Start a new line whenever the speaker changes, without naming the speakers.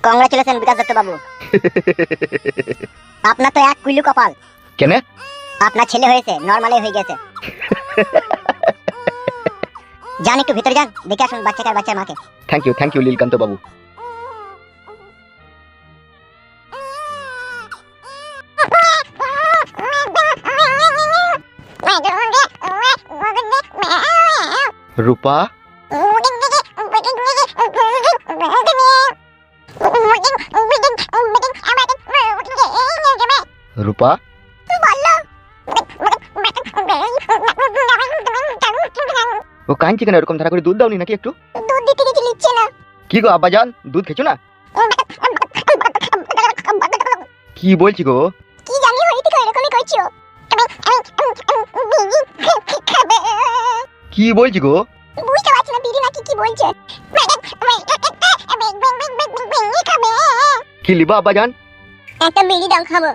Congratulation Bikash Dutta বাবু। আপনার তো এক কুইলু কপাল।
কেন?
আপনার ছেলে হয়েছে, নরমালি হয়ে গেছে। যান একটু ভিতরে যান, দেখে আসুন বাচ্চাকে আর বাচ্চার মাকে।
থ্যাংক ইউ লীলকান্ত বাবু। রূপা, রূপা, ও কাঁদছে কেন? এরকম ধারা করে দুধ দাওনি নাকি একটু?
দুধ দিতে গেছি, নিচ্ছে না।
কি গো আব্বাজান, দুধ খেছো না? কি বলছি গো?
কি জানি হই থেকে এরকমই করছো।
কি বলছি গো?
বুঝতে পারছি না বিড়ি নাকি কি বলছে।
কি লিবা আব্বাজান?
একটা বিড়ি দাও, খাবো।